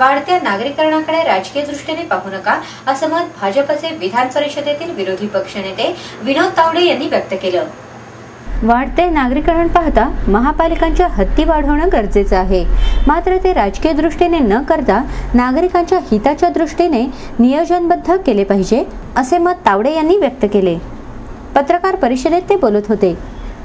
वाढत्या नागरीकरणाकडे राजकीय दृष्टीने पाहू नका, असं मत भाजपचे विधान परिषदेतील विरोधी पक्षनेते विनोद तावडे यांनी व्यक्त केलं। वाढते नागरीकरण पाहता महापालिकांच्या हद्दी वाढवणं गरजेचं आहे, मात्र ते राजकीय दृष्टीने न करता नागरिकांच्या हिताच्या दृष्टीने नियोजनबद्ध केले पाहिजे, असे मत तावडे यांनी व्यक्त केले। पत्रकार परिषदेत ते बोलत होते।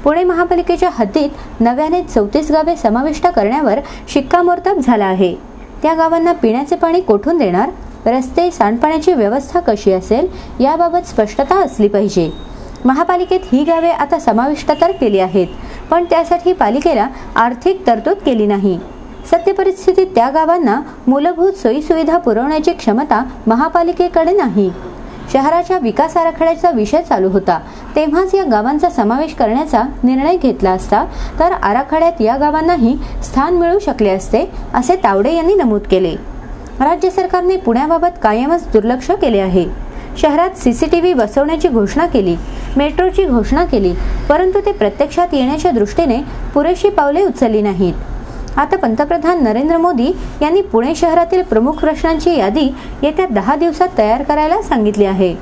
पुणे महापालिकेच्या हद्दीत नव्याने 34 गावे समाविष्ट करण्यावर शिक्कामोर्तब झाला आहे। त्या गावांना पिण्याचे पाणी कोठून देणार, रस्ते, सांडपाण्याची व्यवस्था कशी असेल याबाबत स्पष्टता असली पाहिजे। महापालिकेत ही गावे आता समाविष्ट तर केली आहेत, पण त्यासाठी पालिकेला आर्थिक तरतूद केली नाही। सत्य परिस्थितीत त्या गावांना मूलभूत सोयीसुविधा पुरवण्याची क्षमता महापालिकेकडे नाही। शहराच्या विकास आराखड्याचा विषय चालू होता, तेव्हाच या गावांचा समावेश करण्याचा निर्णय घेतला असता तर आराखड्यात या गावांनाही स्थान मिळू शकले असते, असे तावडे यांनी नमूद केले। राज्य सरकारने पुण्याबाबत कायमच दुर्लक्ष केले आहे। शहरात सीसीटीव्ही बसवण्याची घोषणा केली, मेट्रोची घोषणा केली, परंतु ते प्रत्यक्षात येण्याच्या दृष्टीने पुरेशी पावले उचलली नाहीत। आता पंतप्रधान नरेंद्र मोदी यांनी पुणे शहरातील प्रमुख प्रश्नांची यादी येत्या 10 दिवसात तयार करायला सांगितली आहे।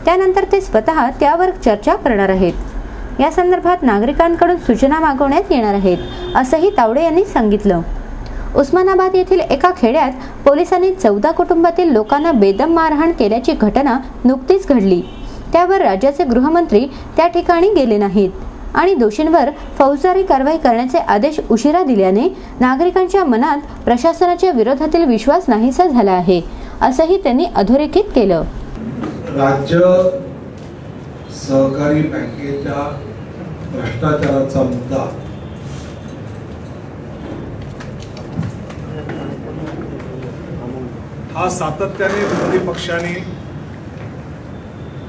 त्यानंतर ते स्वतः त्यावर चर्चा करणार आहेत। या संदर्भात नागरिकांकडून सूचना मागवण्यात येणार आहेत, असंही तावडे यांनी सांगितलं। उस्मानाबाद येथील एका खेड्यात पोलिसांनी 14 कुटुंबातील लोकांना बेदम मारहाण केल्याची घटना नुकतीच घडली। त्यावर राज्याचे गृहमंत्री त्या ठिकाणी गेले नाहीत आणि दोषींवर फौजदारी कारवाई करण्याचे आदेश उशिरा दिल्याने नागरिकांच्या मनात प्रशासनाच्या विरोधातील विश्वास नाहीसा झाला आहे, असंही त्यांनी अधोरेखित केलं। राज्य सहकारी बँकेच्या भ्रष्टाचाराचा मुद्दा हा सातत्याने विरोधी पक्षाने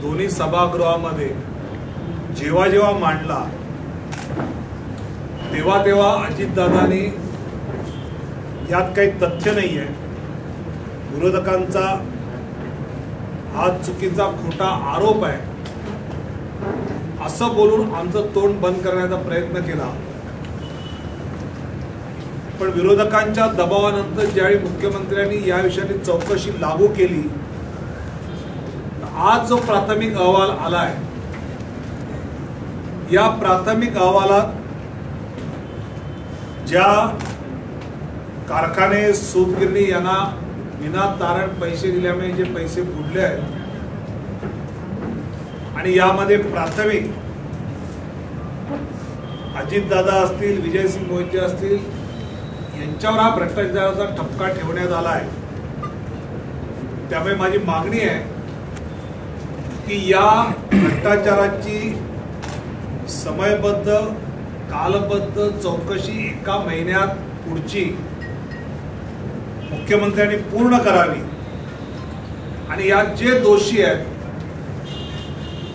दोन्ही सभागृहामध्ये जेव्हा जेव्हा मांडला तेव्हा तेव्हा अजितदादांनी यात काही तथ्य नाही आहे, विरोधकांचा हा चुकीचा खोटा आरोप आहे असं बोलून आमचं तोंड बंद करण्याचा प्रयत्न केला। पण विरोधकांच्या दबावानंतर ज्यावेळी मुख्यमंत्र्यांनी या विषयाची चौकशी लागू केली, आज जो प्राथमिक अहवाल आलाय, या प्राथमिक अहवालात ज्या कारखाने, सूतगिरणी यांना विनातारण पैसे दिल्यामुळे जे पैसे बुडले आहेत आणि यामध्ये प्राथमिक अजितदादा असतील, विजयसिंग मोहिते असतील यांच्यावर हा भ्रष्टाचाराचा ठपका ठेवण्यात आला आहे। त्यामुळे माझी मागणी आहे की या भ्रष्टाचाराची समयबद्ध, कालबद्ध चौकशी 1 महिन्यात पुढची मुख्यमंत्र्यांनी पूर्ण करावी आणि यात जे दोषी आहेत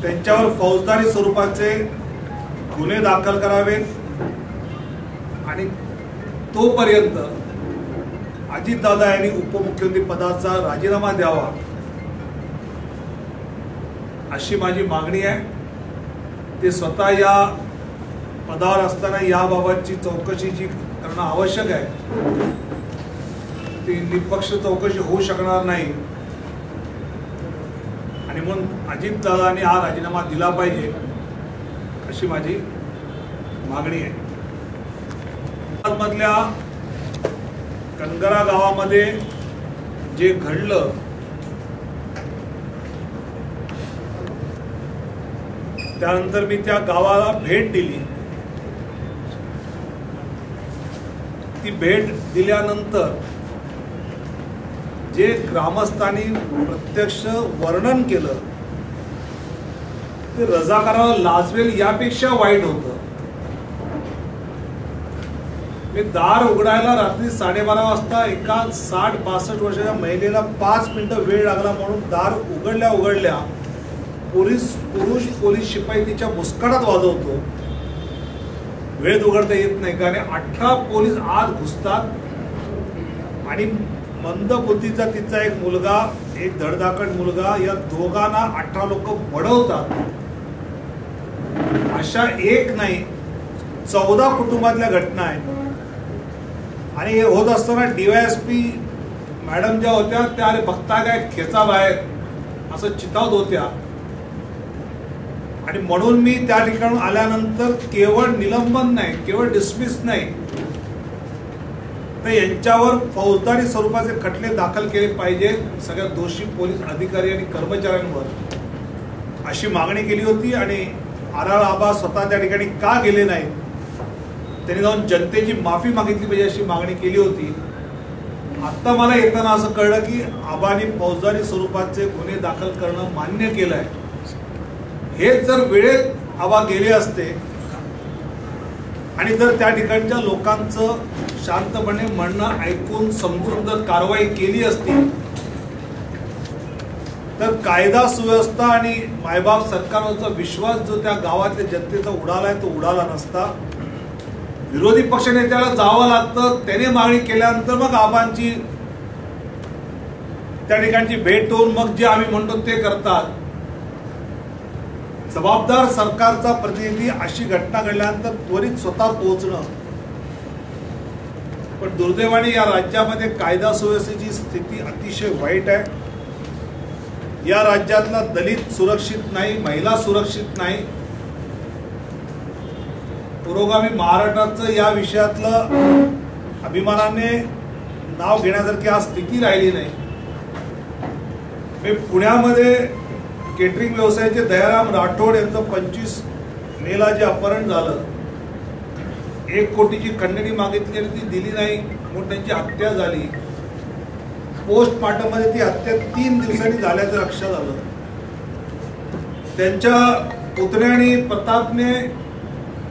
त्यांच्यावर फौजदारी स्वरूपाचे गुन्हे दाखल करावेत आणि तोपर्यंत अजितदादा यांनी उपमुख्यमंत्री पदाचा राजीनामा द्यावा अशी माझी मागणी आहे। ते स्वतः या पदावर असताना याबाबतची चौकशी जी करणं आवश्यक आहे ती निष्पक्ष चौकशी होऊ शकणार नाही आणि म्हणून अजितदादांनी हा राजीनामा दिला पाहिजे अशी माझी मागणी आहे। मधल्या कनगरा गावामध्ये जे घडलं त्यानंतर मी त्या गावाला भेट दिली। ती भेट दिल्यानंतर जे ग्रामस्थांनी प्रत्यक्ष वर्णन केलं ते रजाकाराला लाजवेल यापेक्षा वाईट होतं। मी दार उघडायला रात्री 12:30 वाजता एका 60-62 वर्षाच्या महिलेला 5 मिनिटं वेळ लागला म्हणून दार उघडल्या उघडल्या पुरुष पोलीस शिपाई तिच्या मुस्कानात वाजवतो, वेळेत उघडता येत नाही कारण 18 पोलीस आत घुसतात आणि मंद बुद्धीचा तिचा एक मुलगा, एक धडधाकट मुलगा, या दोघांना 18 लोक बडवतात। अशा एक नाही 14 कुटुंबातल्या घटना आहेत आणि हे होत असताना डीवायएसपी मॅडम ज्या होत्या त्या अरे बघता काय खेचा बाहेर असं चितावत होत्या आणि म्हणून मी त्या ठिकाणी आल्यानंतर केवळ निलंबन नाही, केवळ डिसमिस नाही, तर यांच्यावर फौजदारी स्वरूपाचे खटले दाखल केले पाहिजेत सगळ्या दोषी पोलीस अधिकारी आणि कर्मचाऱ्यांवर अशी मागणी केली होती. आणि आर.आर. आबा स्वतः त्या ठिकाणी का गेले नाहीत, त्यांनी जाऊन जनतेची माफी मागितली पाहिजे अशी मागणी केली होती. आता मला येताना असं कळलं की आबांनी फौजदारी स्वरूपाचे गुन्हे दाखल करणं मान्य केलं आहे. हे जर वेळेत आबा गेले असते आणि जर त्या ठिकाणच्या लोकांचं शांतपणे म्हणणं ऐकून समजून जर कारवाई केली असती तर कायदा सुव्यवस्था आणि मायबाप सरकारवरचा विश्वास जो त्या गावातल्या जनतेचा उडालाय तो उडाला नसता. विरोधी पक्षनेत्याला जावं लागतं, त्याने मागणी केल्यानंतर मग आबांची त्या ठिकाणची भेट होऊन मग जे आम्ही म्हणतो ते करतात. जबाबदार सरकारचा प्रतिनिधी अशी घटना घडल्यानंतर त्वरित स्वतः पोहोचणं. पण दुर्दैवाने या राज्यामध्ये कायदा सुव्यवस्थेची स्थिती अतिशय वाईट आहे. या राज्यातला दलित सुरक्षित नाही, महिला सुरक्षित नाही. पुरोगामी महाराष्ट्राचं या विषयातलं अभिमानाने नाव घेण्यासारखी आज स्थिती राहिली नाही. पुण्यामध्ये केटरिंग व्यवसायाचे दयाराम राठोड यांचं 25 मेला जे अपहरण झालं, 1 कोटीची खंडणी मागितली आणि ती दिली नाही म्हणून त्यांची हत्या झाली. पोस्टमार्टम मध्ये ती हत्या 3 दिवसांनी झाल्याचं लक्षात आलं. त्यांच्या पुतण्याने प्रतापने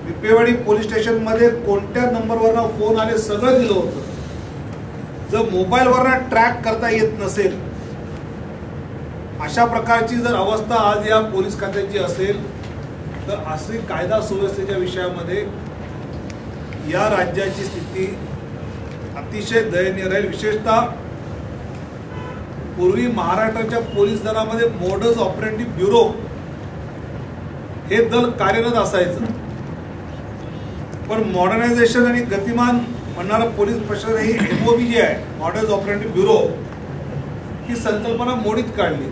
विपेवाडी पोलीस स्टेशन मध्ये कोणत्या नंबरवरनं फोन आले सगळं दिलं होतं. जर मोबाईलवरनं ट्रॅक करता येत नसेल, अशा प्रकारची जर अवस्था आज या पोलीस खात्याची असेल तर असे कायदा सुव्यवस्थेच्या विषयामध्ये या राज्याची स्थिती अतिशय दयनीय राहील. विशेषतः पूर्वी महाराष्ट्राच्या पोलीस दलामध्ये मोडस ऑपरेंडी ब्युरो हे दल कार्यरत असायचं, पण मॉडर्नायझेशन आणि गतिमान म्हणणारं पोलीस प्रशासन ही MOB जी आहे, मॉडर्न ऑपरेटिव्ह ब्युरो, ही संकल्पना मोडीत काढली.